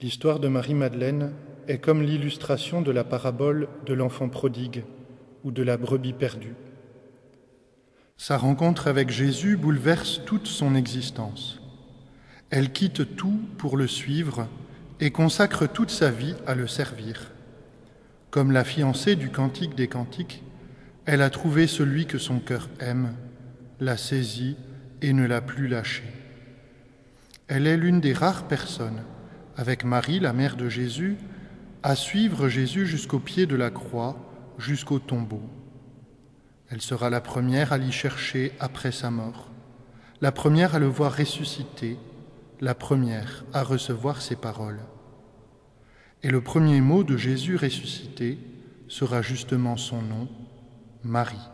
L'histoire de Marie-Madeleine est comme l'illustration de la parabole de l'enfant prodigue ou de la brebis perdue. Sa rencontre avec Jésus bouleverse toute son existence. Elle quitte tout pour le suivre et consacre toute sa vie à le servir. Comme la fiancée du Cantique des Cantiques, elle a trouvé celui que son cœur aime, l'a saisi et ne l'a plus lâché. Elle est l'une des rares personnes, avec Marie, la mère de Jésus, à suivre Jésus jusqu'au pied de la croix, jusqu'au tombeau. Elle sera la première à l'y chercher après sa mort, la première à le voir ressusciter, la première à recevoir ses paroles. Et le premier mot de Jésus ressuscité sera justement son nom, Marie.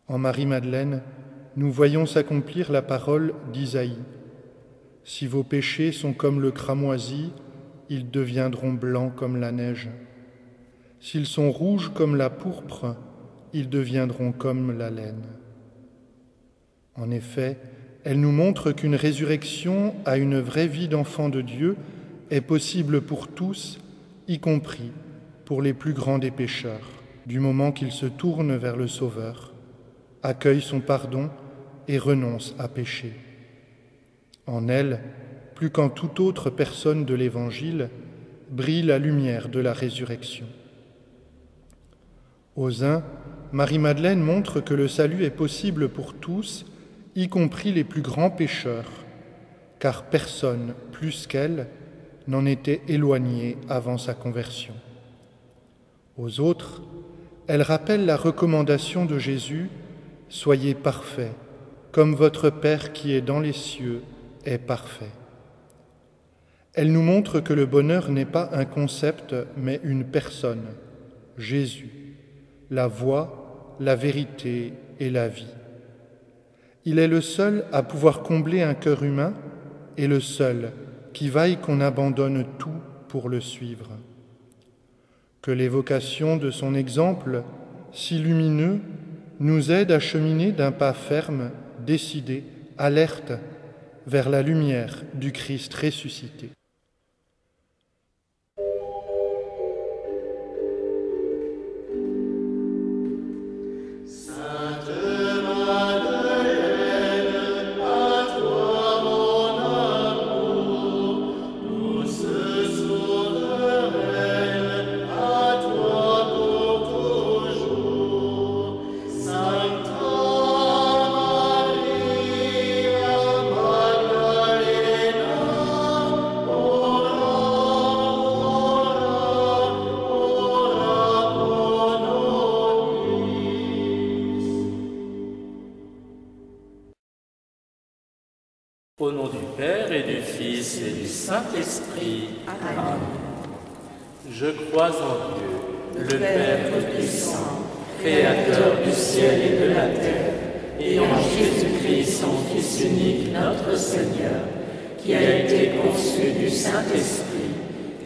En Marie-Madeleine, nous voyons s'accomplir la parole d'Isaïe. Si vos péchés sont comme le cramoisi, ils deviendront blancs comme la neige. S'ils sont rouges comme la pourpre, ils deviendront comme la laine. En effet, elle nous montre qu'une résurrection à une vraie vie d'enfant de Dieu est possible pour tous, y compris pour les plus grands des pécheurs, du moment qu'ils se tournent vers le Sauveur, accueillent son pardon et renoncent à pécher. En elle, plus qu'en toute autre personne de l'Évangile, brille la lumière de la résurrection. Aux uns, Marie-Madeleine montre que le salut est possible pour tous, y compris les plus grands pécheurs, car personne, plus qu'elle, n'en était éloigné avant sa conversion. Aux autres, elle rappelle la recommandation de Jésus « Soyez parfaits, comme votre Père qui est dans les cieux est parfait ». Elle nous montre que le bonheur n'est pas un concept, mais une personne, Jésus, la voie, la vérité et la vie. Il est le seul à pouvoir combler un cœur humain et le seul qui vaille qu'on abandonne tout pour le suivre. Que l'évocation de son exemple, si lumineux, nous aide à cheminer d'un pas ferme, décidé, alerte, vers la lumière du Christ ressuscité. Au nom du Père et du Fils et du Saint-Esprit. Amen. Je crois en Dieu, le Père Tout-Puissant, Créateur du ciel et de la terre, et en Jésus-Christ, son Fils unique, notre Seigneur, qui a été conçu du Saint-Esprit,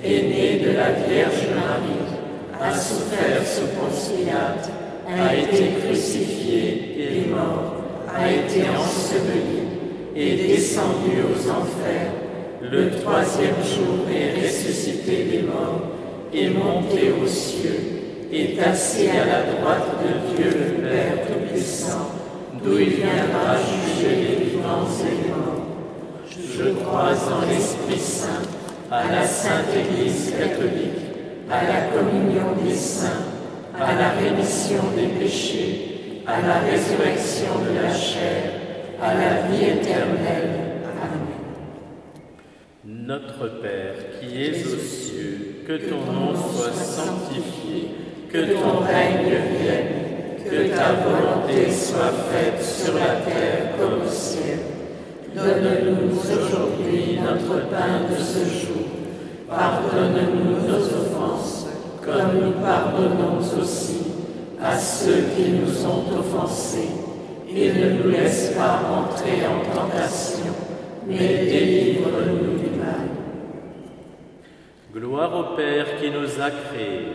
est né de la Vierge Marie, a souffert sous Ponce Pilate, a été crucifié et mort, a été enseveli, est descendu aux enfers, le troisième jour est ressuscité des morts, est monté aux cieux, est assis à la droite de Dieu le Père Tout-Puissant, d'où il viendra juger les vivants et les morts. Je crois en l'Esprit Saint, à la Sainte Église catholique, à la communion des saints, à la rémission des péchés, à la résurrection de la chair, à la vie éternelle. Amen. Notre Père, qui es aux cieux, que ton nom soit sanctifié, que ton règne vienne, que ta volonté soit faite sur la terre comme au ciel. Donne-nous aujourd'hui notre pain de ce jour. Pardonne-nous nos offenses, comme nous pardonnons aussi à ceux qui nous ont offensés. Et ne nous laisse pas entrer en tentation, mais délivre-nous du mal. Gloire au Père qui nous a créés.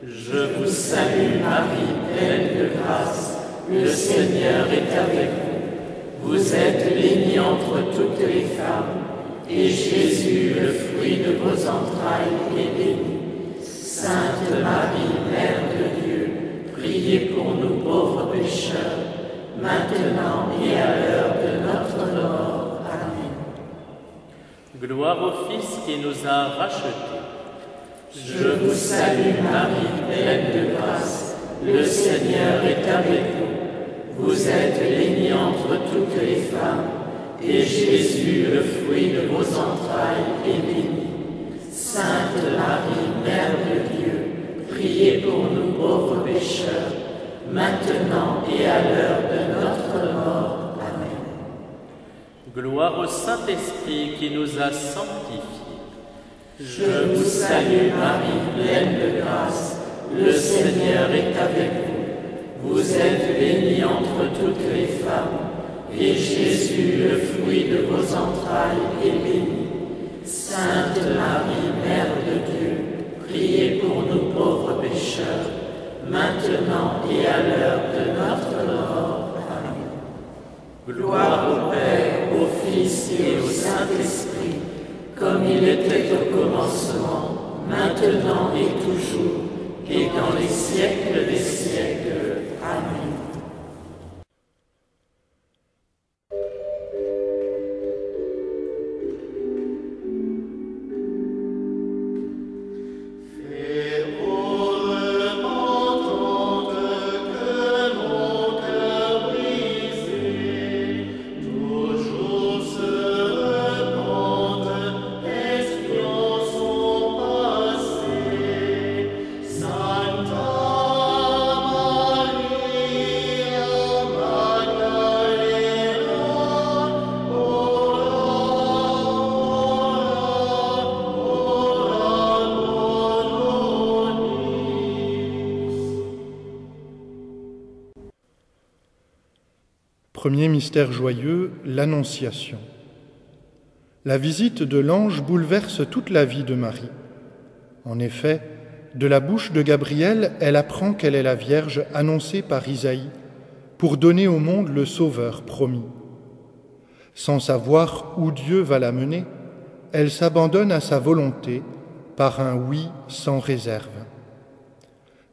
Je vous salue Marie, pleine de grâce, le Seigneur est avec vous. Vous êtes bénie entre toutes les femmes, et Jésus, le fruit de vos entrailles, est béni. Sainte Marie, Mère de Dieu, priez pour nous pauvres pécheurs, maintenant et à l'heure de notre mort. Amen. Gloire au Fils qui nous a rachetés. Je vous salue Marie, pleine de grâce, le Seigneur est avec vous. Vous êtes bénie entre toutes les femmes, et Jésus, le fruit de vos entrailles, est béni. Sainte Marie, Mère de Dieu, priez pour nous pauvres pécheurs, maintenant et à l'heure de notre mort. Amen. Gloire au Saint-Esprit qui nous a sanctifiés. Je vous salue Marie, pleine de grâce, le Seigneur est avec vous. Vous êtes bénie entre toutes les femmes, et Jésus, le fruit de vos entrailles, est béni. Sainte Marie, Mère de Dieu, priez pour nous pauvres pécheurs, maintenant et à l'heure de notre mort. Amen. Gloire au Père, au Fils et au Saint-Esprit, comme il était au commencement, maintenant et toujours, et dans les siècles des siècles. Amen. Premier mystère joyeux, l'Annonciation. La visite de l'ange bouleverse toute la vie de Marie. En effet, de la bouche de Gabriel, elle apprend qu'elle est la Vierge annoncée par Isaïe pour donner au monde le Sauveur promis. Sans savoir où Dieu va la mener, elle s'abandonne à sa volonté par un oui sans réserve.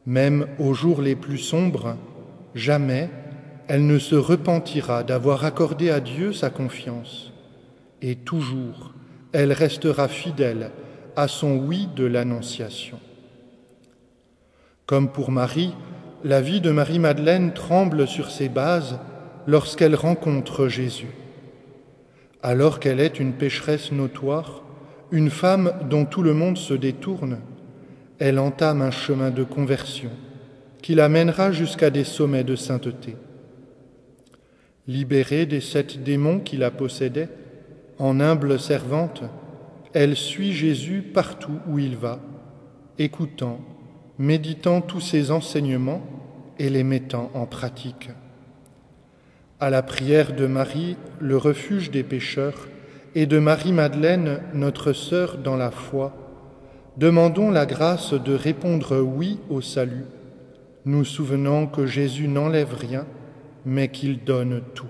Même aux jours les plus sombres, jamais elle ne se repentira d'avoir accordé à Dieu sa confiance, et toujours elle restera fidèle à son oui de l'Annonciation. Comme pour Marie, la vie de Marie-Madeleine tremble sur ses bases lorsqu'elle rencontre Jésus. Alors qu'elle est une pécheresse notoire, une femme dont tout le monde se détourne, elle entame un chemin de conversion qui l'amènera jusqu'à des sommets de sainteté. Libérée des 7 démons qui la possédaient, en humble servante, elle suit Jésus partout où il va, écoutant, méditant tous ses enseignements et les mettant en pratique. À la prière de Marie, le refuge des pécheurs, et de Marie-Madeleine, notre sœur dans la foi, demandons la grâce de répondre oui au salut, nous souvenant que Jésus n'enlève rien, mais qu'il donne tout.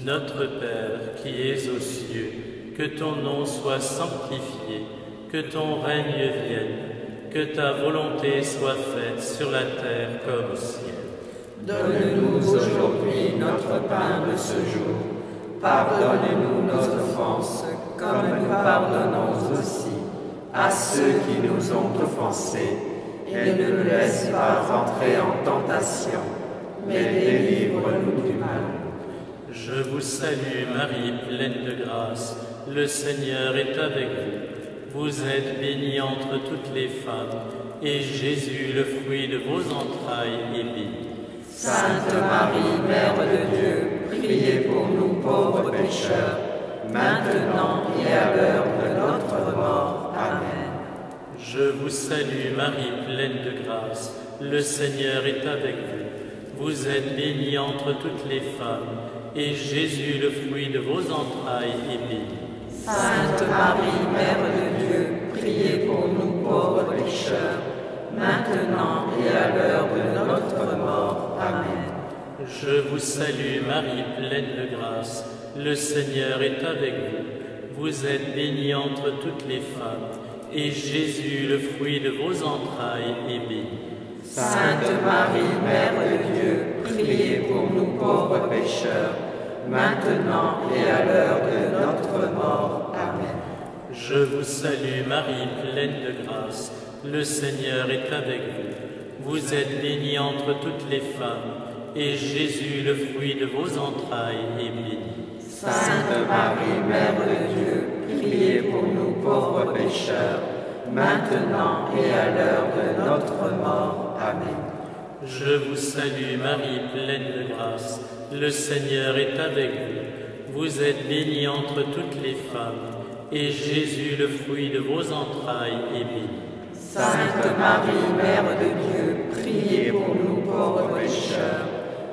Notre Père qui es aux cieux, que ton nom soit sanctifié, que ton règne vienne, que ta volonté soit faite sur la terre comme au ciel. Donne-nous aujourd'hui notre pain de ce jour. Pardonne-nous nos offenses, comme nous pardonnons aussi à ceux qui nous ont offensés. Et ne nous laisse pas entrer en tentation, mais délivre-nous du mal. Je vous salue Marie, pleine de grâce, le Seigneur est avec vous. Vous êtes bénie entre toutes les femmes, et Jésus, le fruit de vos entrailles, est béni. Sainte Marie, Mère de Dieu, priez pour nous pauvres pécheurs, maintenant et à l'heure de notre mort. Amen. Je vous salue Marie, pleine de grâce, le Seigneur est avec vous. Vous êtes bénie entre toutes les femmes, et Jésus, le fruit de vos entrailles, est béni. Sainte Marie, Mère de Dieu, priez pour nous pauvres pécheurs, maintenant et à l'heure de notre mort. Amen. Je vous salue Marie, pleine de grâce, le Seigneur est avec vous. Vous êtes bénie entre toutes les femmes, et Jésus, le fruit de vos entrailles, est béni. Sainte Marie, Mère de Dieu, priez pour nous pauvres pécheurs, maintenant et à l'heure de notre mort. Amen. Je vous salue Marie, pleine de grâce, le Seigneur est avec vous. Vous êtes bénie entre toutes les femmes, et Jésus, le fruit de vos entrailles, est béni. Sainte Marie, Mère de Dieu, priez pour nous pauvres pécheurs, maintenant et à l'heure de notre mort. Amen. Je vous salue Marie, pleine de grâce, le Seigneur est avec vous. Vous êtes bénie entre toutes les femmes, et Jésus, le fruit de vos entrailles, est béni. Sainte Marie, Mère de Dieu, priez pour nous pauvres pécheurs,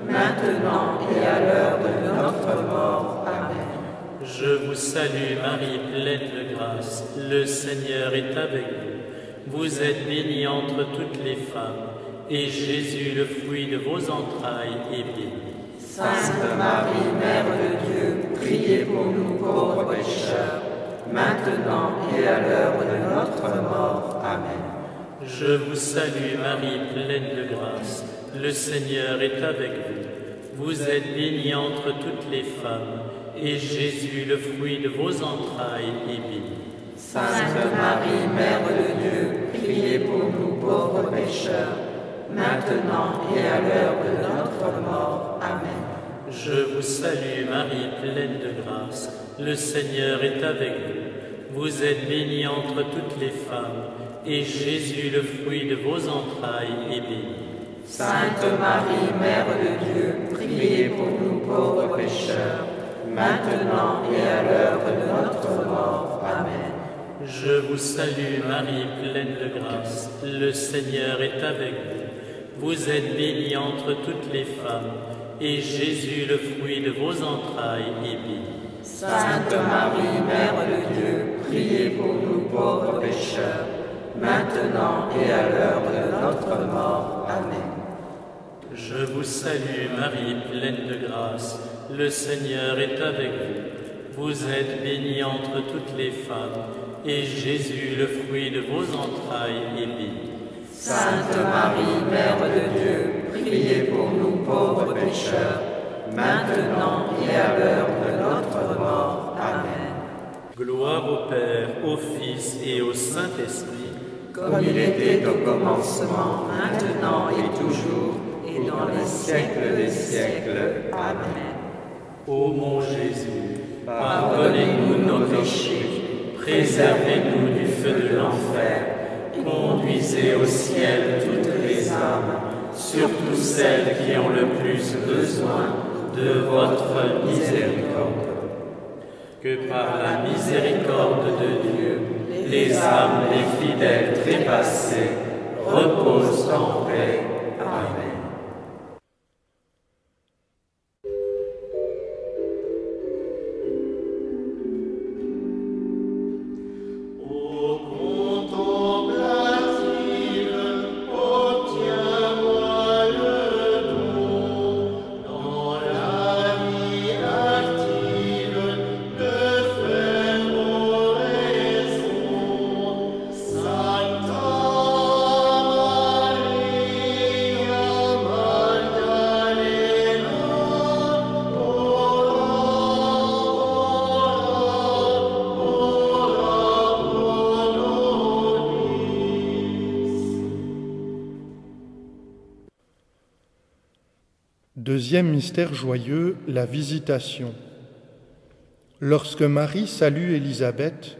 maintenant et à l'heure de notre mort. Amen. Je vous salue Marie, pleine de grâce, le Seigneur est avec vous. Vous êtes bénie entre toutes les femmes, et Jésus, le fruit de vos entrailles, est béni. Sainte Marie, Mère de Dieu, priez pour nous pauvres pécheurs, maintenant et à l'heure de notre mort. Amen. Je vous salue Marie, pleine de grâce, le Seigneur est avec vous. Vous êtes bénie entre toutes les femmes, et Jésus, le fruit de vos entrailles, est béni. Sainte Marie, Mère de Dieu, priez pour nous pauvres pécheurs, maintenant et à l'heure de notre mort. Amen. Je vous salue Marie, pleine de grâce, le Seigneur est avec vous. Vous êtes bénie entre toutes les femmes, et Jésus, le fruit de vos entrailles, est béni. Sainte Marie, Mère de Dieu, priez pour nous pauvres pécheurs, maintenant et à l'heure de notre mort. Amen. Je vous salue Marie, pleine de grâce, le Seigneur est avec vous. Vous êtes bénie entre toutes les femmes, et Jésus, le fruit de vos entrailles, est béni. Sainte Marie, Mère de Dieu, priez pour nous pauvres pécheurs, maintenant et à l'heure de notre mort. Amen. Je vous salue Marie, pleine de grâce, le Seigneur est avec vous. Vous êtes bénie entre toutes les femmes, et Jésus, le fruit de vos entrailles, est béni. Sainte Marie, Mère de Dieu, priez pour nous pauvres pécheurs, maintenant et à l'heure de notre mort. Amen. Gloire au Père, au Fils et au Saint-Esprit, comme il était au commencement, maintenant et toujours, et dans les siècles des siècles. Amen. Ô mon Jésus, pardonnez-nous nos péchés, préservez-nous du feu de l'enfer, conduisez au ciel toutes les âmes, surtout celles qui ont le plus besoin de votre miséricorde. Que par la miséricorde de Dieu, les âmes des fidèles trépassés reposent en paix. Amen. Deuxième mystère joyeux, la visitation. Lorsque Marie salue Élisabeth,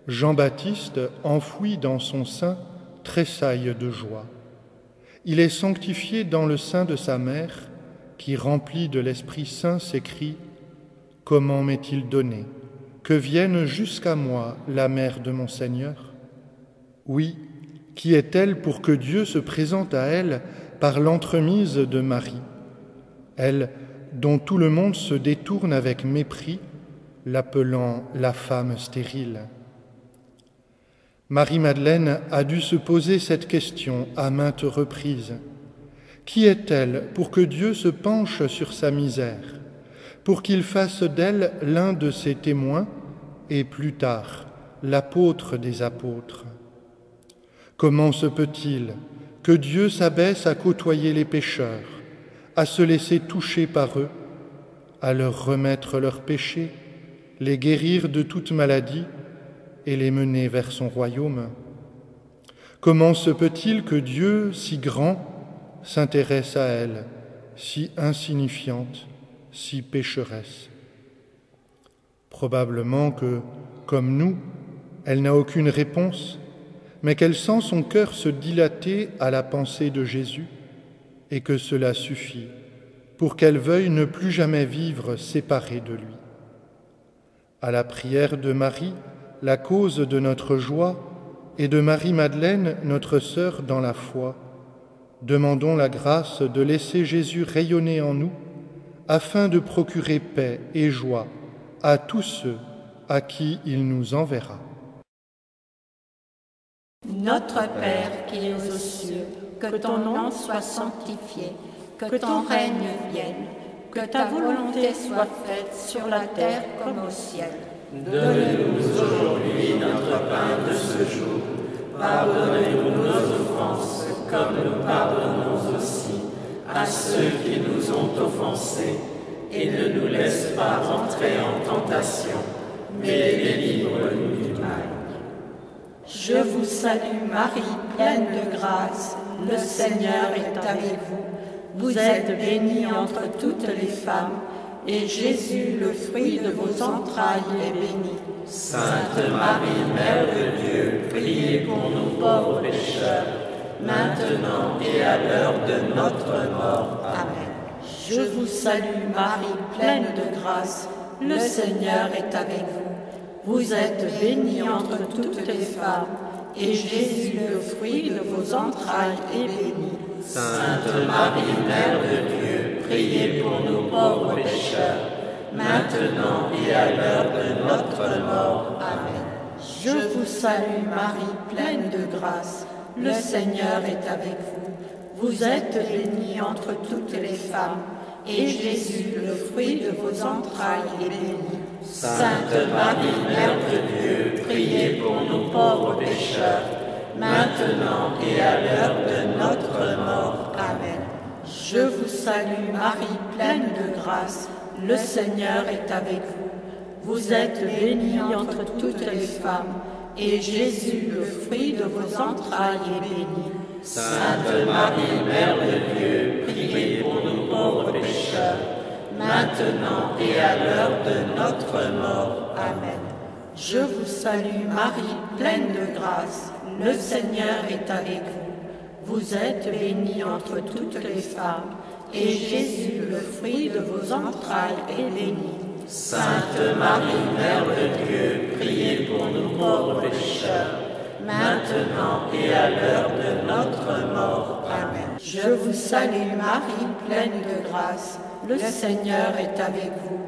Jean-Baptiste, enfoui dans son sein, tressaille de joie. Il est sanctifié dans le sein de sa mère, qui, remplie de l'Esprit Saint, s'écrie « Comment m'est-il donné que vienne jusqu'à moi la mère de mon Seigneur ?» Oui, qui est-elle pour que Dieu se présente à elle par l'entremise de Marie, elle dont tout le monde se détourne avec mépris, l'appelant la femme stérile. Marie-Madeleine a dû se poser cette question à maintes reprises. Qui est-elle pour que Dieu se penche sur sa misère, pour qu'il fasse d'elle l'un de ses témoins et plus tard l'apôtre des apôtres. Comment se peut-il que Dieu s'abaisse à côtoyer les pécheurs, à se laisser toucher par eux, à leur remettre leurs péchés, les guérir de toute maladie et les mener vers son royaume? Comment se peut-il que Dieu, si grand, s'intéresse à elle, si insignifiante, si pécheresse? Probablement que, comme nous, elle n'a aucune réponse, mais qu'elle sent son cœur se dilater à la pensée de Jésus et que cela suffit pour qu'elle veuille ne plus jamais vivre séparée de lui. À la prière de Marie, la cause de notre joie, et de Marie-Madeleine, notre sœur dans la foi, demandons la grâce de laisser Jésus rayonner en nous afin de procurer paix et joie à tous ceux à qui il nous enverra. Notre Père qui es aux cieux, que ton nom soit sanctifié, que ton règne vienne, que ta volonté soit faite sur la terre comme au ciel. Donne-nous aujourd'hui notre pain de ce jour. Pardonne-nous nos offenses, comme nous pardonnons aussi à ceux qui nous ont offensés. Et ne nous laisse pas entrer en tentation, mais délivre-nous du mal. Je vous salue Marie, pleine de grâce, le Seigneur est avec vous. Vous êtes bénie entre toutes les femmes, et Jésus, le fruit de vos entrailles, est béni. Sainte Marie, Mère de Dieu, priez pour nous pauvres pécheurs, maintenant et à l'heure de notre mort. Amen. Je vous salue Marie, pleine de grâce, le Seigneur est avec vous. Vous êtes bénie entre toutes les femmes, et Jésus, le fruit de vos entrailles, est béni. Sainte Marie, Mère de Dieu, priez pour nous pauvres pécheurs, maintenant et à l'heure de notre mort. Amen. Je vous salue Marie, pleine de grâce, le Seigneur est avec vous. Vous êtes bénie entre toutes les femmes, et Jésus, le fruit de vos entrailles, est béni. Sainte Marie, Mère de Dieu, priez pour nous pauvres pécheurs, maintenant et à l'heure de notre mort. Amen. Je vous salue Marie, pleine de grâce, le Seigneur est avec vous. Vous êtes bénie entre toutes les femmes, et Jésus, le fruit de vos entrailles, est béni. Sainte Marie, Mère de Dieu, priez pour nous pauvres pécheurs, maintenant et à l'heure de notre mort. Amen. Je vous salue Marie, pleine de grâce, le Seigneur est avec vous. Vous êtes bénie entre toutes les femmes, et Jésus, le fruit de vos entrailles, est béni. Sainte Marie, Mère de Dieu, priez pour nous pauvres pécheurs, maintenant et à l'heure de notre mort. Amen. Je vous salue Marie, pleine de grâce, le Seigneur est avec vous.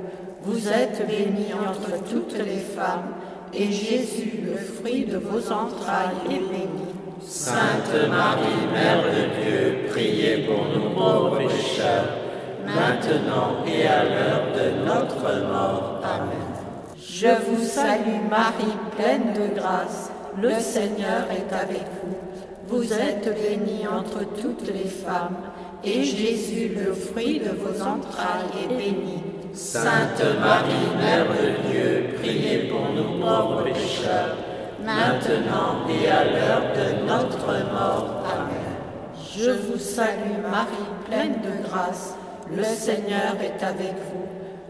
Vous êtes bénie entre toutes les femmes, et Jésus, le fruit de vos entrailles, est béni. Sainte Marie, Mère de Dieu, priez pour nous pauvres pécheurs, maintenant et à l'heure de notre mort. Amen. Je vous salue Marie, pleine de grâce, le Seigneur est avec vous. Vous êtes bénie entre toutes les femmes, et Jésus, le fruit de vos entrailles, est béni. Sainte Marie, Mère de Dieu, priez pour nous pauvres pécheurs, maintenant et à l'heure de notre mort. Amen. Je vous salue Marie, pleine de grâce, le Seigneur est avec vous.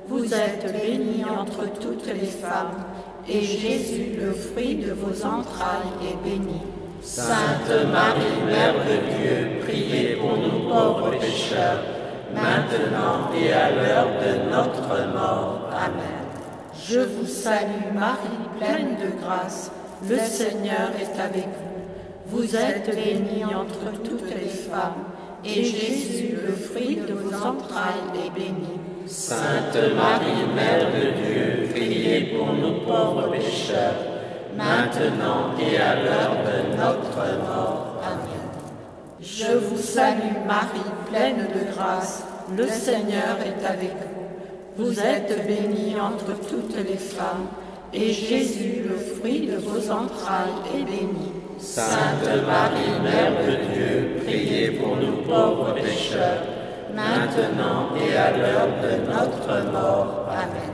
Vous êtes bénie entre toutes les femmes, et Jésus, le fruit de vos entrailles, est béni. Sainte Marie, Mère de Dieu, priez pour nous pauvres pécheurs, maintenant et à l'heure de notre mort. Amen. Je vous salue Marie, pleine de grâce, le Seigneur est avec vous. Vous êtes bénie entre toutes les femmes, et Jésus, le fruit de vos entrailles, est béni. Sainte Marie, Mère de Dieu, priez pour nous pauvres pécheurs, maintenant et à l'heure de notre mort. Amen. Je vous salue Marie, pleine de grâce, le Seigneur est avec vous. Vous êtes bénie entre toutes les femmes, et Jésus, le fruit de vos entrailles, est béni. Sainte Marie, Mère de Dieu, priez pour nous pauvres pécheurs, maintenant et à l'heure de notre mort. Amen.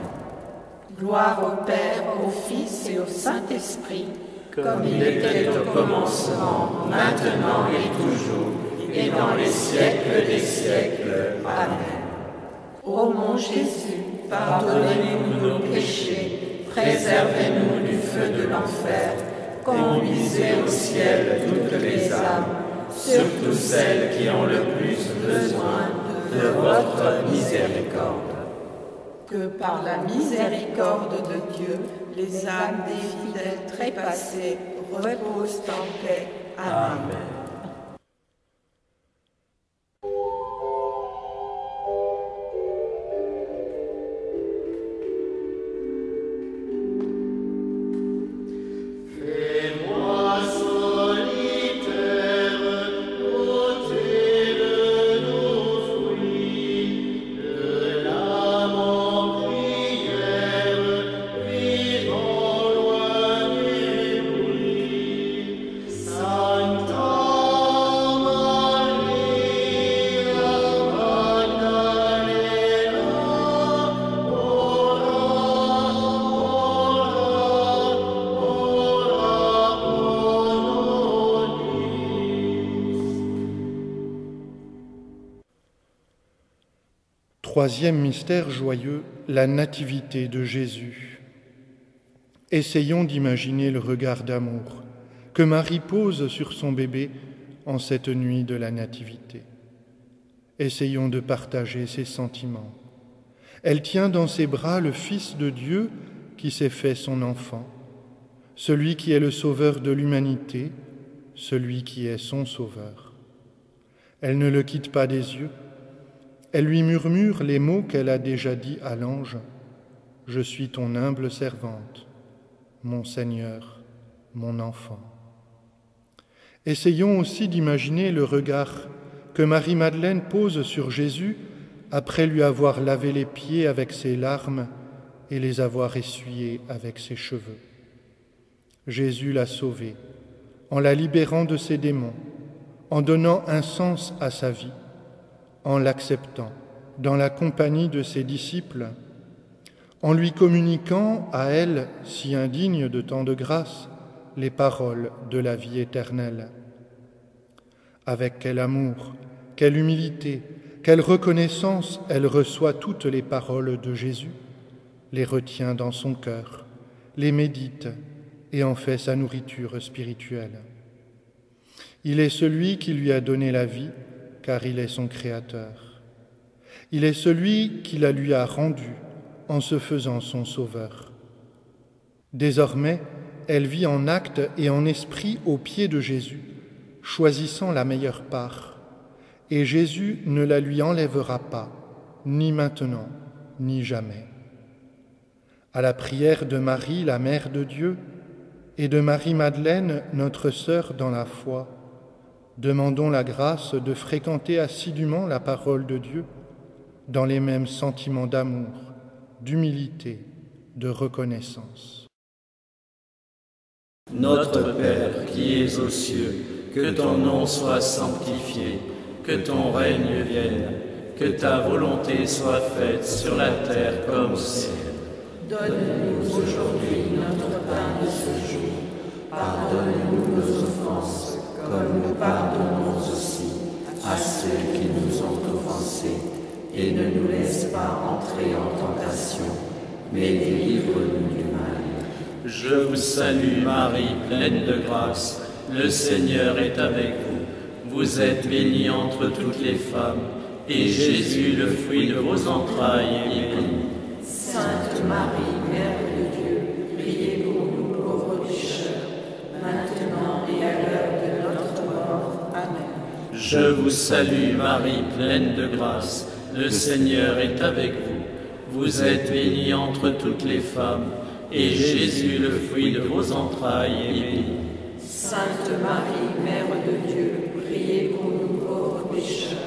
Gloire au Père, au Fils et au Saint-Esprit, comme il était au commencement, maintenant et toujours, et dans les siècles des siècles. Amen. Ô mon Jésus, pardonnez-nous nos péchés, préservez-nous du feu de l'enfer, conduisez au ciel toutes les âmes, surtout celles qui ont le plus besoin de votre miséricorde. Que par la miséricorde de Dieu, les âmes des fidèles trépassés reposent en paix. Amen. Troisième mystère joyeux, la nativité de Jésus. Essayons d'imaginer le regard d'amour que Marie pose sur son bébé en cette nuit de la nativité. Essayons de partager ses sentiments. Elle tient dans ses bras le Fils de Dieu qui s'est fait son enfant, celui qui est le sauveur de l'humanité, celui qui est son sauveur. Elle ne le quitte pas des yeux. Elle lui murmure les mots qu'elle a déjà dits à l'ange. « Je suis ton humble servante, mon Seigneur, mon enfant. » Essayons aussi d'imaginer le regard que Marie-Madeleine pose sur Jésus après lui avoir lavé les pieds avec ses larmes et les avoir essuyés avec ses cheveux. Jésus l'a sauvée en la libérant de ses démons, en donnant un sens à sa vie, en l'acceptant dans la compagnie de ses disciples, en lui communiquant à elle, si indigne de tant de grâce, les paroles de la vie éternelle. Avec quel amour, quelle humilité, quelle reconnaissance elle reçoit toutes les paroles de Jésus, les retient dans son cœur, les médite et en fait sa nourriture spirituelle. Il est celui qui lui a donné la vie, car il est son Créateur. Il est celui qui la lui a rendue en se faisant son Sauveur. Désormais, elle vit en acte et en esprit aux pieds de Jésus, choisissant la meilleure part, et Jésus ne la lui enlèvera pas, ni maintenant, ni jamais. À la prière de Marie, la Mère de Dieu, et de Marie-Madeleine, notre sœur dans la foi, demandons la grâce de fréquenter assidûment la parole de Dieu dans les mêmes sentiments d'amour, d'humilité, de reconnaissance. Notre Père qui es aux cieux, que ton nom soit sanctifié, que ton règne vienne, que ta volonté soit faite sur la terre comme au ciel. Donne-nous aujourd'hui notre pain de ce jour. Pardonne-nous nos offenses, comme nous pardonnons aussi à ceux qui nous ont offensés. Et ne nous laisse pas entrer en tentation, mais délivre-nous du mal. Je vous salue Marie, pleine de grâce, le Seigneur est avec vous. Vous êtes bénie entre toutes les femmes, et Jésus, le fruit de vos entrailles, est béni. Sainte Marie, Mère de Dieu, priez pour nous pauvres pécheurs, maintenant et à l'heure de notre mort. Amen. Je vous salue Marie, pleine de grâce, le Seigneur est avec vous. Vous êtes bénie entre toutes les femmes, et Jésus, le fruit de vos entrailles, est béni. Sainte Marie, Mère de Dieu, priez pour nous pauvres pécheurs,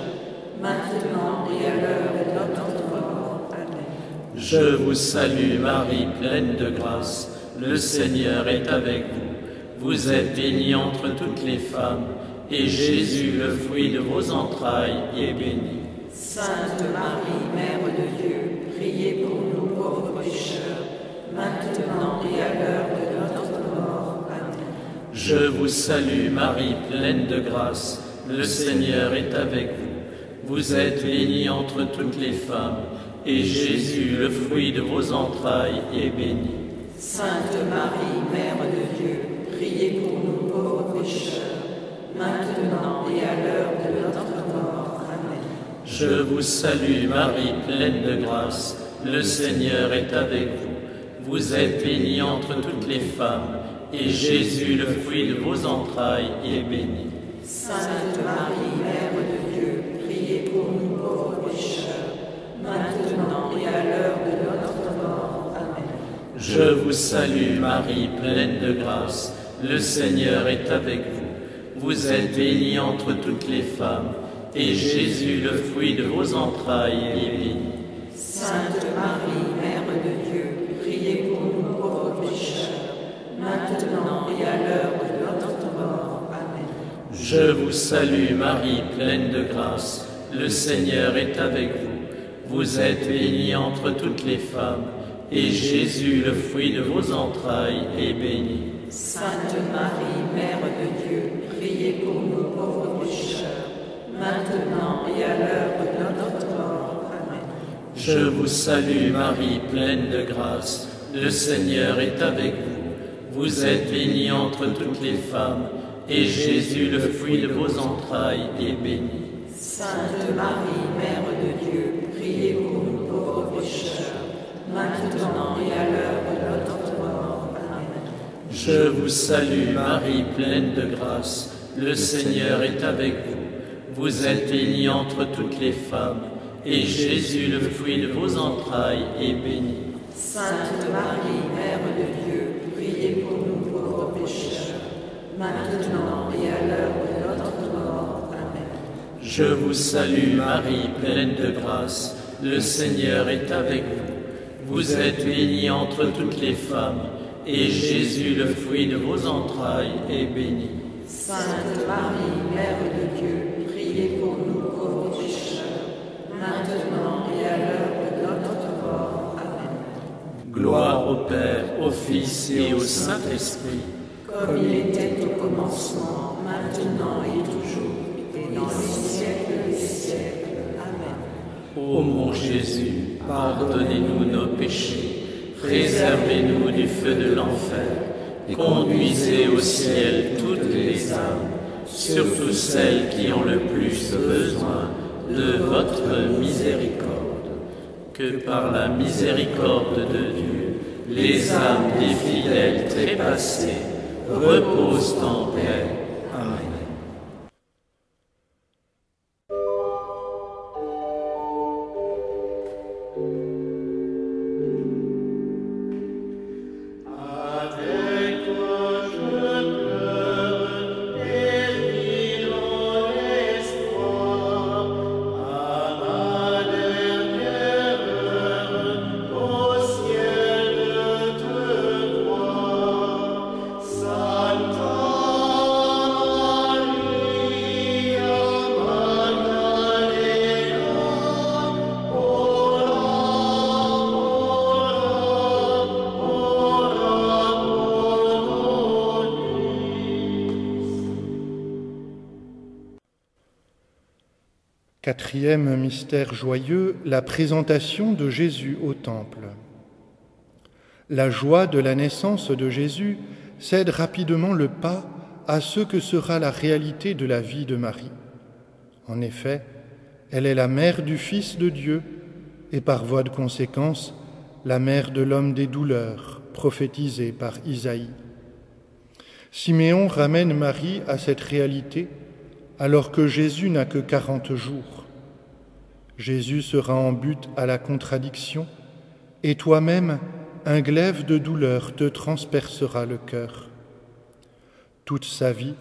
maintenant et à l'heure de notre mort. Amen. Je vous salue Marie, pleine de grâce, le Seigneur est avec vous. Vous êtes bénie entre toutes les femmes, et Jésus, le fruit de vos entrailles, est béni. Sainte Marie, Mère de Dieu, priez pour nous pauvres pécheurs, maintenant et à l'heure de notre mort. Amen. Je vous salue Marie, pleine de grâce, le Seigneur est avec vous. Vous êtes bénie entre toutes les femmes, et Jésus, le fruit de vos entrailles, est béni. Sainte Marie, Mère de Dieu, priez pour nous pauvres pécheurs, maintenant et à l'heure de notre mort. Amen. Je vous salue Marie, pleine de grâce, le Seigneur est avec vous. Vous êtes bénie entre toutes les femmes, et Jésus, le fruit de vos entrailles, est béni. Sainte Marie, Mère de Dieu, priez pour nous pauvres pécheurs, maintenant et à l'heure de notre mort. Amen. Je vous salue Marie, pleine de grâce, le Seigneur est avec vous. Vous êtes bénie entre toutes les femmes, et Jésus, le fruit de vos entrailles, est béni. Sainte Marie, Mère de Dieu, priez pour nous pauvres pécheurs, maintenant et à l'heure de notre mort. Amen. Je vous salue Marie, pleine de grâce, le Seigneur est avec vous. Vous êtes bénie entre toutes les femmes, et Jésus, le fruit de vos entrailles, est béni. Sainte Marie, Mère de Dieu, priez pour nous pauvres pécheurs, maintenant et à l'heure de notre mort. Amen. Je vous salue Marie, pleine de grâce, le Seigneur est avec vous. Vous êtes bénie entre toutes les femmes, et Jésus, le fruit de vos entrailles, est béni. Sainte Marie, Mère de Dieu, priez pour nous pauvres pécheurs, maintenant et à l'heure de notre mort. Amen. Je vous salue Marie, pleine de grâce, le Seigneur est avec vous. Vous êtes bénie entre toutes les femmes, et Jésus, le fruit de vos entrailles, est béni. Sainte Marie, Mère de Dieu, priez pour nous pauvres pécheurs, maintenant et à l'heure de notre mort. Amen. Je vous salue Marie, pleine de grâce, le Seigneur est avec vous. Vous êtes bénie entre toutes les femmes, et Jésus, le fruit de vos entrailles, est béni. Sainte Marie, Mère de Dieu, priez pour nous pauvres pécheurs, maintenant et à l'heure de notre mort. Amen. Gloire au Père, au Fils et au Saint-Esprit, comme il était au commencement, maintenant et toujours, et dans les siècles des siècles. Amen. Ô mon Jésus, pardonnez-nous nos péchés, préservez-nous du feu de l'enfer, conduisez au ciel toutes les âmes, surtout celles qui ont le plus besoin de votre miséricorde. Que par la miséricorde de Dieu, les âmes des fidèles trépassés reposent en paix. Amen. Quatrième mystère joyeux, la présentation de Jésus au Temple. La joie de la naissance de Jésus cède rapidement le pas à ce que sera la réalité de la vie de Marie. En effet, elle est la mère du Fils de Dieu et par voie de conséquence, la mère de l'homme des douleurs, prophétisé par Isaïe. Siméon ramène Marie à cette réalité alors que Jésus n'a que 40 jours. Jésus sera en butte à la contradiction, et toi-même, un glaive de douleur te transpercera le cœur. Toute sa vie,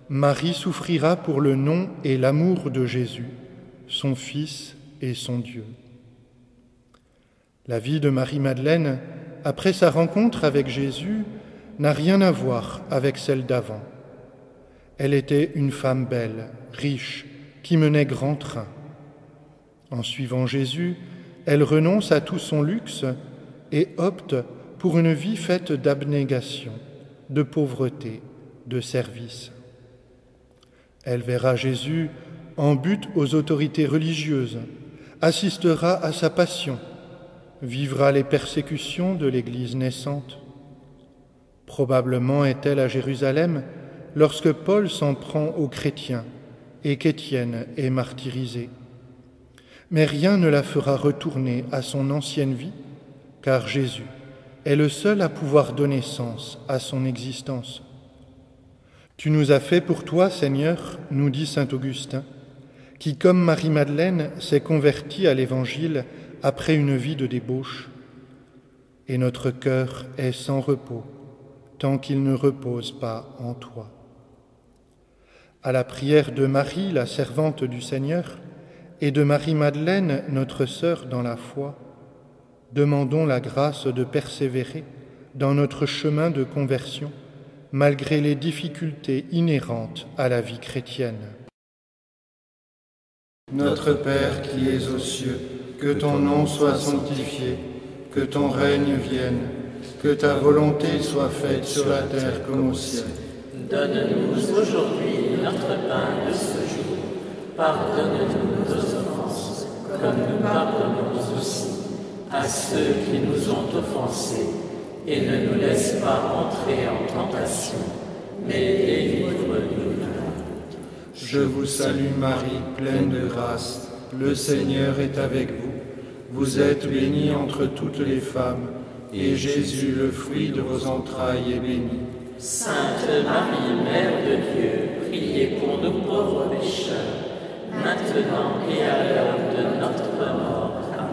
Marie souffrira pour le nom et l'amour de Jésus, son Fils et son Dieu. La vie de Marie-Madeleine, après sa rencontre avec Jésus, n'a rien à voir avec celle d'avant. Elle était une femme belle, riche, qui menait grand train. En suivant Jésus, elle renonce à tout son luxe et opte pour une vie faite d'abnégation, de pauvreté, de service. Elle verra Jésus en butte aux autorités religieuses, assistera à sa passion, vivra les persécutions de l'Église naissante. Probablement est-elle à Jérusalem lorsque Paul s'en prend aux chrétiens et qu'Étienne est martyrisé. Mais rien ne la fera retourner à son ancienne vie, car Jésus est le seul à pouvoir donner sens à son existence. Tu nous as fait pour toi, Seigneur, nous dit saint Augustin, qui, comme Marie-Madeleine, s'est converti à l'Évangile après une vie de débauche. Et notre cœur est sans repos, tant qu'il ne repose pas en toi. À la prière de Marie, la servante du Seigneur, et de Marie-Madeleine, notre sœur dans la foi, demandons la grâce de persévérer dans notre chemin de conversion, malgré les difficultés inhérentes à la vie chrétienne. Notre Père qui es aux cieux, que ton nom soit sanctifié, que ton règne vienne, que ta volonté soit faite sur la terre comme au ciel. Donne-nous aujourd'hui notre pain de ce jour. Pardonne-nous nos offenses, comme nous pardonnons aussi à ceux qui nous ont offensés. Et ne nous laisse pas entrer en tentation, mais délivre-nous du mal. Je vous salue Marie, pleine de grâce. Le Seigneur est avec vous. Vous êtes bénie entre toutes les femmes, et Jésus, le fruit de vos entrailles, est béni. Sainte Marie, Mère de Dieu, priez pour nous pauvres pécheurs, maintenant et à l'heure de notre mort. Amen.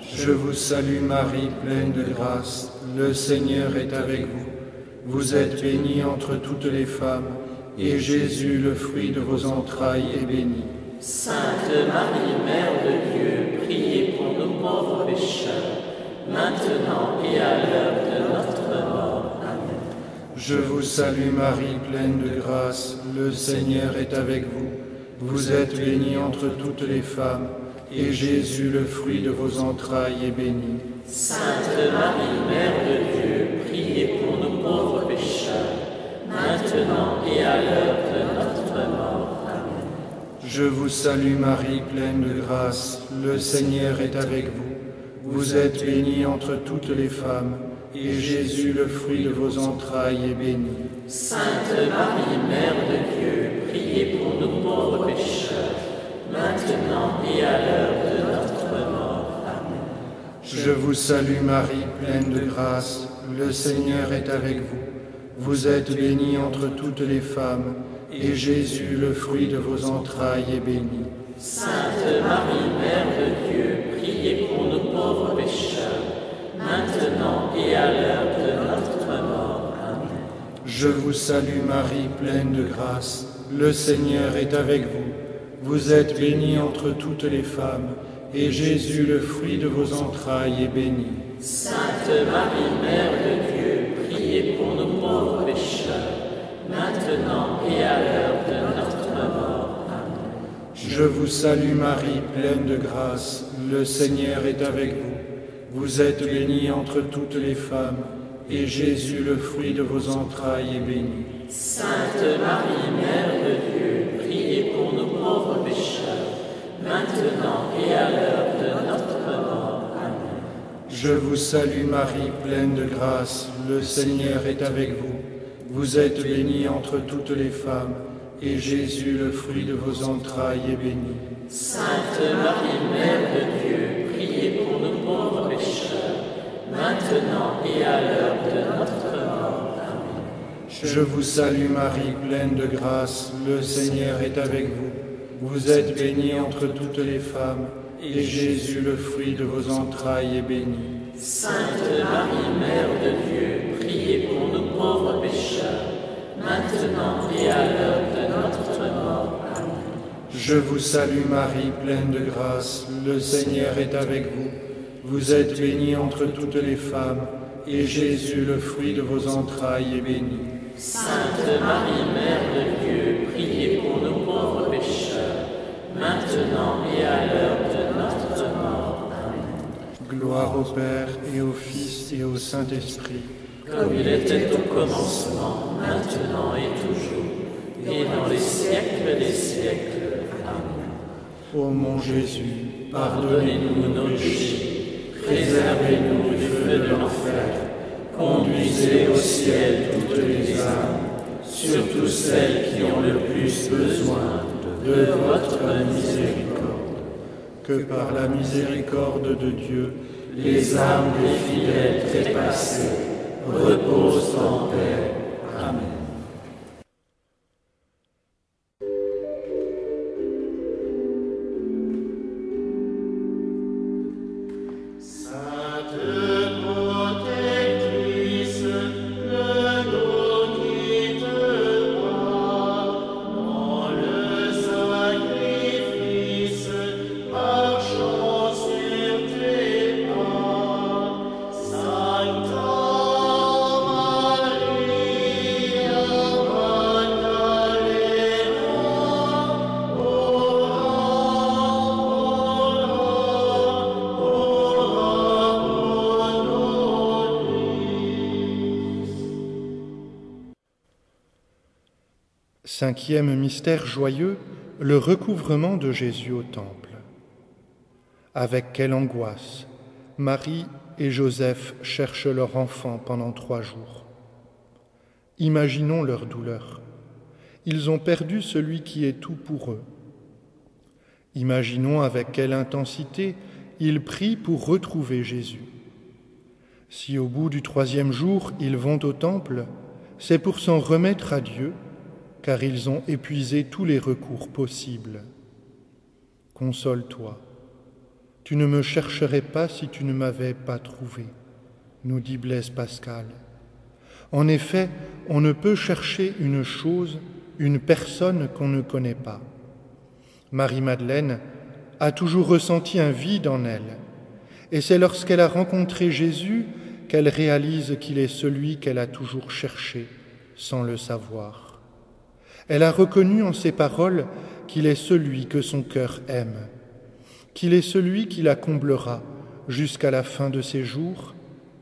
Je vous salue Marie, pleine de grâce. Le Seigneur est avec vous. Vous êtes bénie entre toutes les femmes, et Jésus, le fruit de vos entrailles, est béni. Sainte Marie, Mère de Dieu, priez pour nous pauvres pécheurs, maintenant et à l'heure de notre mort. Amen. Je vous salue Marie, pleine de grâce. Le Seigneur est avec vous. Vous êtes bénie entre toutes les femmes, et Jésus, le fruit de vos entrailles, est béni. Sainte Marie, Mère de Dieu, priez pour nous pauvres pécheurs, maintenant et à l'heure de notre mort. Amen. Je vous salue Marie, pleine de grâce. Le Seigneur est avec vous. Vous êtes bénie entre toutes les femmes, et Jésus, le fruit de vos entrailles, est béni. Sainte Marie, Mère de Dieu, priez pour nous pauvres pécheurs, maintenant et à l'heure de notre mort. Amen. Je vous salue Marie, pleine de grâce. Le Seigneur est avec vous. Vous êtes bénie entre toutes les femmes, et Jésus, le fruit de vos entrailles, est béni. Sainte Marie, Mère de Dieu, priez pour nous pauvres pécheurs, maintenant et à l'heure de notre mort. Amen. Je vous salue Marie, pleine de grâce. Le Seigneur est avec vous. Vous êtes bénie entre toutes les femmes, et Jésus, le fruit de vos entrailles, est béni. Sainte Marie, Mère de Dieu, priez pour nous pauvres pécheurs, maintenant et à l'heure de notre mort. Amen. Je vous salue Marie, pleine de grâce. Le Seigneur est avec vous. Vous êtes bénie entre toutes les femmes, et Jésus, le fruit de vos entrailles, est béni. Sainte Marie, Mère de Dieu, priez pour nous pauvres pécheurs, maintenant et à l'heure de notre mort. Amen. Je vous salue Marie, pleine de grâce. Le Seigneur est avec vous. Vous êtes bénie entre toutes les femmes, et Jésus, le fruit de vos entrailles, est béni. Sainte Marie, Mère de Dieu, priez pour nous pauvres pécheurs, maintenant et à l'heure de notre mort. Amen. Je vous salue Marie, pleine de grâce. Le Seigneur est avec vous. Vous êtes bénie entre toutes les femmes, et Jésus, le fruit de vos entrailles, est béni. Sainte Marie, Mère de Dieu, priez pour nous pauvres pécheurs, maintenant et à l'heure de notre mort. Amen. Je vous salue Marie, pleine de grâce. Le Seigneur est avec vous. Vous êtes bénie entre toutes les femmes, et Jésus, le fruit de vos entrailles, est béni. Sainte Marie, Mère de Dieu, priez pour nous pauvres pécheurs, maintenant et à l'heure de notre mort. Amen. Gloire au Père, et au Fils, et au Saint-Esprit. Comme il était au commencement, maintenant et toujours, et dans les siècles des siècles. Amen. Ô mon Jésus, pardonnez-nous nos péchés, préservez-nous du feu de l'enfer, conduisez au ciel toutes les âmes, surtout celles qui ont le plus besoin de votre miséricorde. Que par la miséricorde de Dieu, les âmes des fidèles trépassés reposent en paix. Amen. Cinquième mystère joyeux, le recouvrement de Jésus au temple. Avec quelle angoisse Marie et Joseph cherchent leur enfant pendant 3 jours. Imaginons leur douleur. Ils ont perdu celui qui est tout pour eux. Imaginons avec quelle intensité ils prient pour retrouver Jésus. Si au bout du 3e jour ils vont au temple, c'est pour s'en remettre à Dieu, car ils ont épuisé tous les recours possibles. Console-toi. Tu ne me chercherais pas si tu ne m'avais pas trouvé, nous dit Blaise Pascal. En effet, on ne peut chercher une chose, une personne qu'on ne connaît pas. Marie-Madeleine a toujours ressenti un vide en elle, et c'est lorsqu'elle a rencontré Jésus qu'elle réalise qu'il est celui qu'elle a toujours cherché, sans le savoir. Elle a reconnu en ses paroles qu'il est celui que son cœur aime, qu'il est celui qui la comblera jusqu'à la fin de ses jours,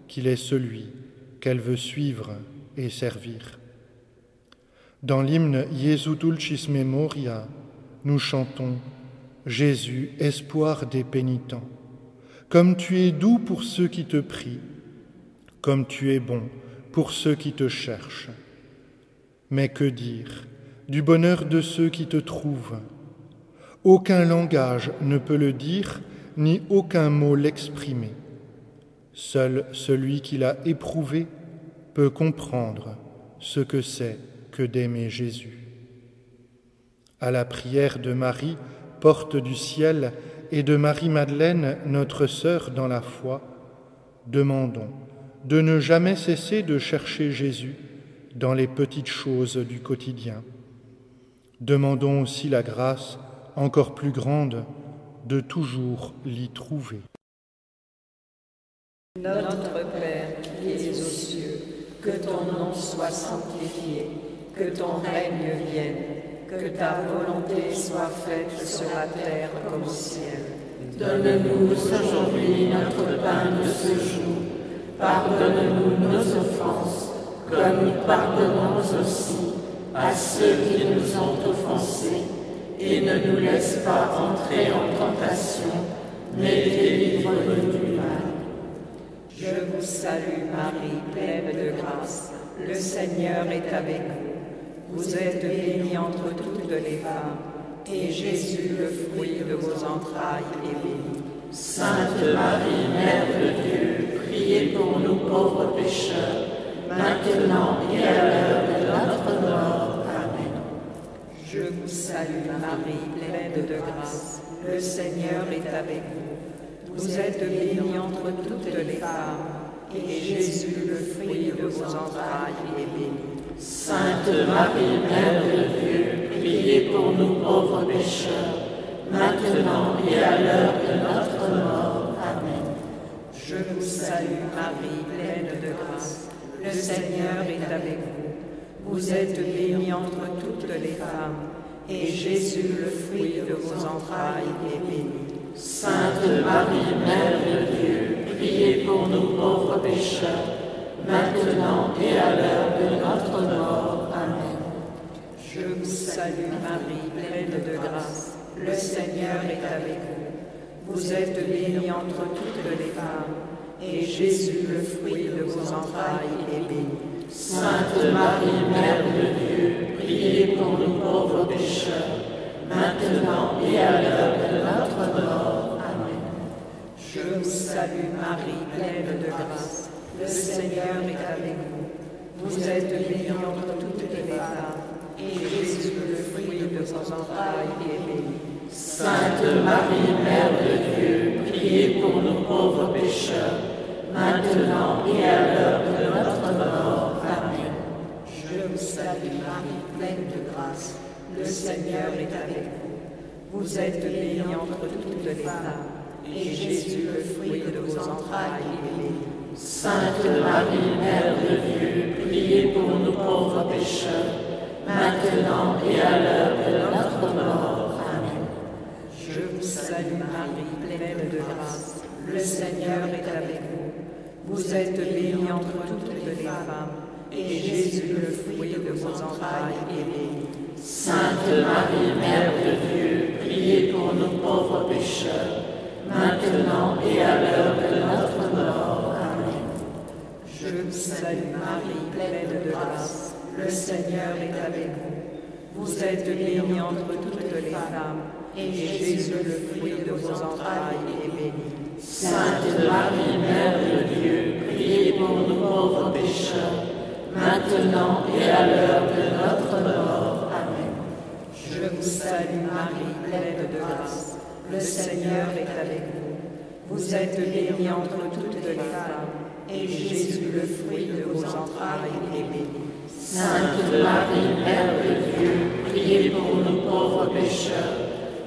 qu'il est celui qu'elle veut suivre et servir. Dans l'hymne Jesu Dulcis Memoria, nous chantons « Jésus, espoir des pénitents, comme tu es doux pour ceux qui te prient, comme tu es bon pour ceux qui te cherchent. Mais que dire du bonheur de ceux qui te trouvent? Aucun langage ne peut le dire, ni aucun mot l'exprimer. Seul celui qui l'a éprouvé peut comprendre ce que c'est que d'aimer Jésus. À la prière de Marie, porte du ciel, et de Marie-Madeleine, notre sœur dans la foi, demandons de ne jamais cesser de chercher Jésus dans les petites choses du quotidien. Demandons aussi la grâce encore plus grande de toujours l'y trouver. Notre Père qui es aux cieux, que ton nom soit sanctifié, que ton règne vienne, que ta volonté soit faite sur la terre comme au ciel. Donne-nous aujourd'hui notre pain de ce jour. Pardonne-nous nos offenses, comme nous pardonnons aussi à ceux qui nous ont offensés, et ne nous laisse pas entrer en tentation, mais délivre-nous du mal. Je vous salue Marie, pleine de grâce, le Seigneur est avec vous. Vous êtes bénie entre toutes les femmes, et Jésus, le fruit de vos entrailles, est béni. Sainte Marie, Mère de Dieu, priez pour nous pauvres pécheurs, maintenant et à l'heure de notre mort. Amen. Je vous salue Marie, pleine de grâce, le Seigneur est avec vous. Vous êtes bénie entre toutes les femmes, et Jésus, le fruit de vos entrailles, est béni. Sainte Marie, Mère de Dieu, priez pour nous pauvres pécheurs, maintenant et à l'heure de notre mort. Amen. Je vous salue Marie, pleine de grâce. Le Seigneur est avec vous. Vous êtes bénie entre toutes les femmes, et Jésus, le fruit de vos entrailles, est béni. Sainte Marie, Mère de Dieu, priez pour nous pauvres pécheurs, maintenant et à l'heure de notre mort. Amen. Je vous salue Marie, pleine de grâce. Le Seigneur est avec vous. Vous êtes bénie entre toutes les femmes, et Jésus, le fruit de vos entrailles, est béni. Sainte Marie, Mère de Dieu, priez pour nous pauvres pécheurs, maintenant et à l'heure de notre mort. Amen. Je vous salue Marie, pleine de grâce. Le Seigneur est avec vous. Vous êtes bénie entre toutes les femmes, et Jésus, le fruit de vos entrailles, est béni. Sainte Marie, Mère de Dieu, priez pour nous pauvres pécheurs, maintenant et à l'heure de notre mort. Amen. Je vous salue Marie, pleine de grâce. Le Seigneur est avec vous. Vous êtes bénie entre toutes les femmes, et Jésus, le fruit de vos entrailles, est béni. Sainte Marie, Mère de Dieu, priez pour nous pauvres pécheurs, maintenant et à l'heure de notre mort. Amen. Je vous salue Marie, pleine de grâce. Le Seigneur est avec vous. Vous êtes bénie entre toutes les femmes, et Jésus, le fruit de vos entrailles, est béni. Sainte Marie, Mère de Dieu, priez pour nous pauvres pécheurs, maintenant et à l'heure de notre mort. Amen. Je vous salue Marie, pleine de grâce. Le Seigneur est avec vous. Vous êtes bénie entre toutes les femmes, et Jésus, le fruit de vos entrailles, est béni. Sainte Marie, Mère de Dieu, priez pour nous pauvres pécheurs, maintenant et à l'heure de notre mort. Amen. Je vous salue Marie, pleine de grâce. Le Seigneur est avec vous. Vous êtes bénie entre toutes les femmes, et Jésus, le fruit de vos entrailles, est béni. Sainte Marie, Mère de Dieu, priez pour nous pauvres pécheurs,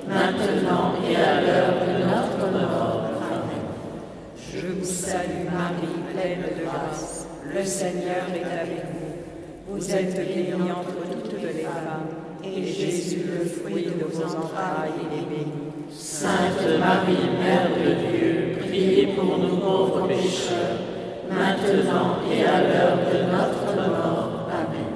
maintenant et à l'heure de notre mort. Amen. Je vous salue Marie, pleine de grâce. Le Seigneur est avec vous. Vous êtes bénie entre toutes les femmes, et Jésus, le fruit de vos entrailles, est béni. Sainte Marie, Mère de Dieu, priez pour nous pauvres pécheurs, maintenant et à l'heure de notre mort. Amen.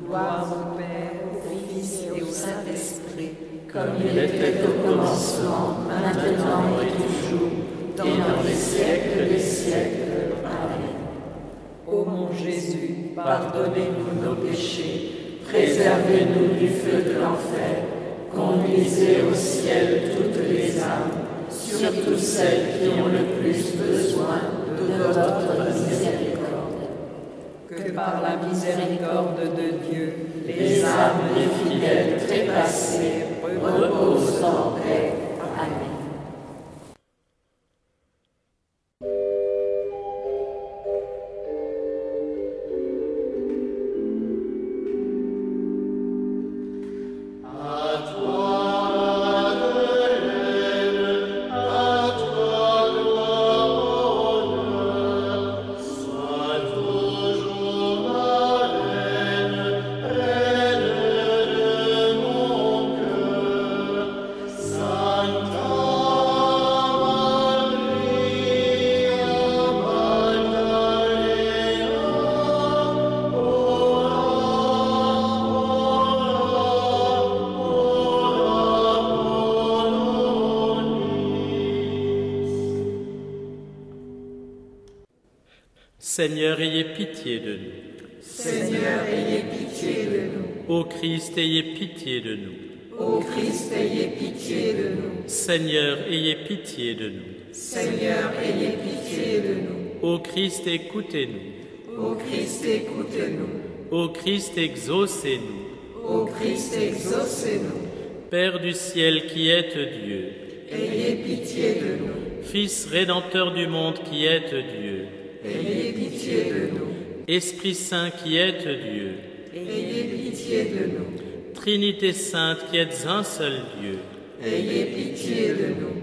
Gloire au Père, au Fils et au Saint-Esprit, comme il était au commencement, maintenant et toujours, dans les siècles des siècles. Amen. Ô mon Jésus, Pardonnez-nous nos péchés, préservez-nous du feu de l'enfer, conduisez au ciel toutes les âmes, surtout celles qui ont le plus besoin de votre miséricorde. que par la miséricorde de Dieu, Les âmes des fidèles trépassés reposent en paix. Amen. Seigneur, ayez pitié de nous. Seigneur, ayez pitié de nous. Ô Christ, ayez pitié de nous. Ô Christ, ayez pitié de nous. Seigneur, ayez pitié de nous. Seigneur, ayez pitié de nous. Ô Christ, écoutez-nous. Ô Christ, écoutez-nous. Ô Christ, exaucez-nous. Ô Christ, exaucez-nous. Père du ciel qui êtes Dieu, Ayez pitié de nous. Fils rédempteur du monde qui êtes Dieu, Ayez pitié de nous. Esprit Saint qui êtes Dieu, Ayez pitié de nous. Trinité sainte qui êtes un seul Dieu, Ayez pitié de nous.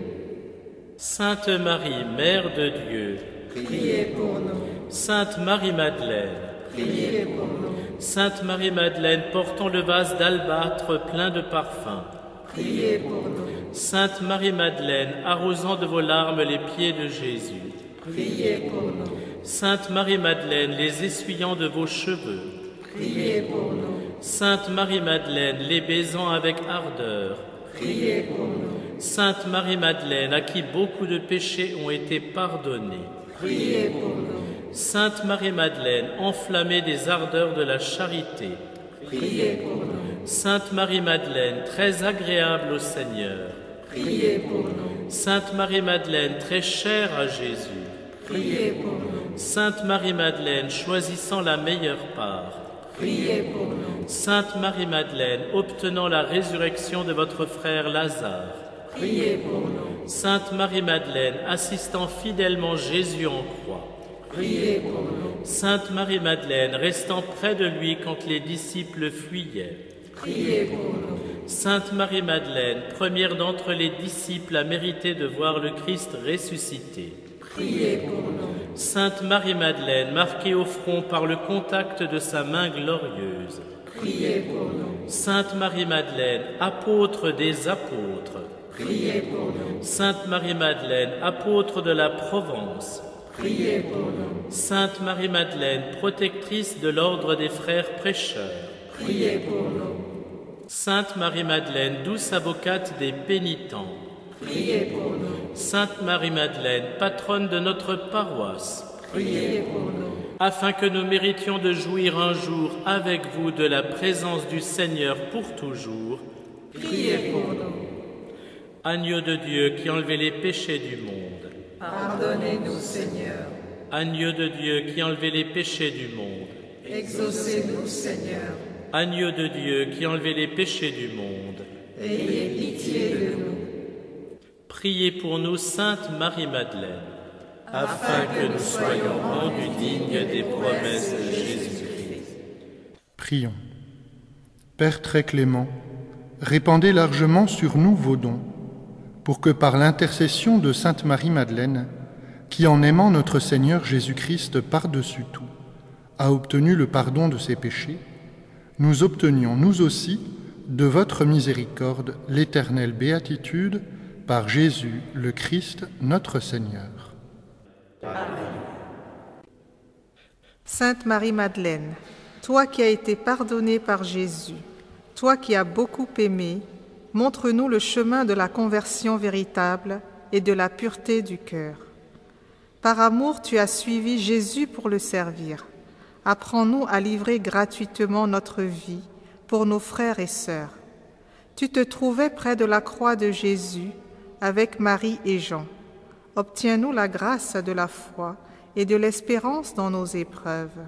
Sainte Marie, Mère de Dieu, priez pour nous. Sainte Marie-Madeleine, Priez pour nous. Sainte Marie-Madeleine, portant le vase d'albâtre plein de parfums, Priez pour nous. Sainte Marie-Madeleine, arrosant de vos larmes les pieds de Jésus, Priez pour nous. Sainte Marie-Madeleine, les essuyant de vos cheveux, Priez pour nous. Sainte Marie-Madeleine, les baisant avec ardeur, Priez pour nous. Sainte Marie-Madeleine, à qui beaucoup de péchés ont été pardonnés, Priez pour nous. Sainte Marie-Madeleine, enflammée des ardeurs de la charité, Priez pour nous. Sainte Marie-Madeleine, très agréable au Seigneur, Priez pour nous. Sainte Marie-Madeleine, très chère à Jésus, Priez pour nous. Sainte Marie-Madeleine, choisissant la meilleure part, Priez pour nous. Sainte Marie-Madeleine, obtenant la résurrection de votre frère Lazare, Priez pour nous. Sainte Marie-Madeleine, assistant fidèlement Jésus en croix, Priez pour nous. Sainte Marie-Madeleine, restant près de lui quand les disciples fuyaient, Priez pour nous. Sainte Marie-Madeleine, première d'entre les disciples à mériter de voir le Christ ressuscité, Priez pour nous. Sainte Marie-Madeleine, marquée au front par le contact de sa main glorieuse, Priez pour nous. Sainte Marie-Madeleine, apôtre des apôtres, Priez pour nous. Sainte Marie-Madeleine, apôtre de la Provence, Priez pour nous. Sainte Marie-Madeleine, protectrice de l'ordre des frères prêcheurs, Priez pour nous. Sainte Marie-Madeleine, douce avocate des pénitents, Priez pour nous. Sainte Marie-Madeleine, patronne de notre paroisse, Priez pour nous. afin que nous méritions de jouir un jour avec vous de la présence du Seigneur pour toujours. Priez pour nous. Agneau de Dieu qui enlevait les péchés du monde, Pardonnez-nous, Seigneur. Agneau de Dieu qui enlevait les péchés du monde, Exaucez-nous, Seigneur. Agneau de Dieu qui enlevait les péchés du monde, Ayez pitié de nous, priez pour nous, Sainte Marie-Madeleine, afin que nous soyons rendus dignes des promesses de Jésus-Christ. Prions. Père très clément, répandez largement sur nous vos dons, pour que par l'intercession de Sainte Marie-Madeleine, qui en aimant notre Seigneur Jésus-Christ par-dessus tout, a obtenu le pardon de ses péchés, nous obtenions nous aussi, de votre miséricorde, l'éternelle béatitude, par Jésus le Christ, notre Seigneur. Amen. Sainte Marie-Madeleine, toi qui as été pardonnée par Jésus, toi qui as beaucoup aimé, montre-nous le chemin de la conversion véritable et de la pureté du cœur. Par amour, tu as suivi Jésus pour le servir. Apprends-nous à livrer gratuitement notre vie pour nos frères et sœurs. Tu te trouvais près de la croix de Jésus avec Marie et Jean. Obtiens-nous la grâce de la foi et de l'espérance dans nos épreuves.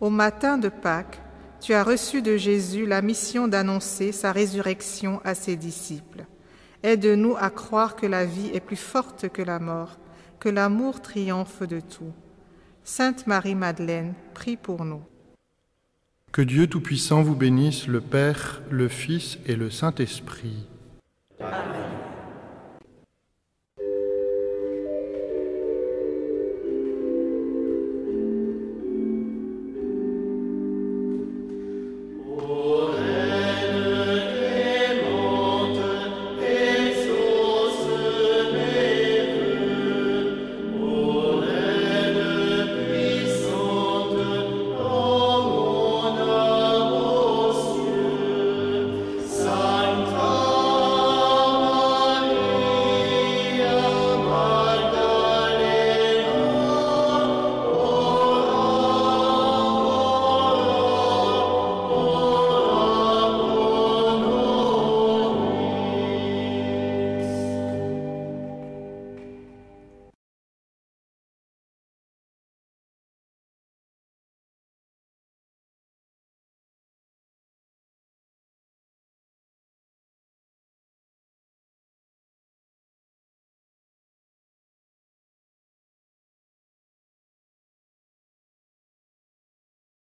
Au matin de Pâques, tu as reçu de Jésus la mission d'annoncer sa résurrection à ses disciples. Aide-nous à croire que la vie est plus forte que la mort, que l'amour triomphe de tout. Sainte Marie-Madeleine, prie pour nous. Que Dieu Tout-Puissant vous bénisse, le Père, le Fils et le Saint-Esprit. Amen.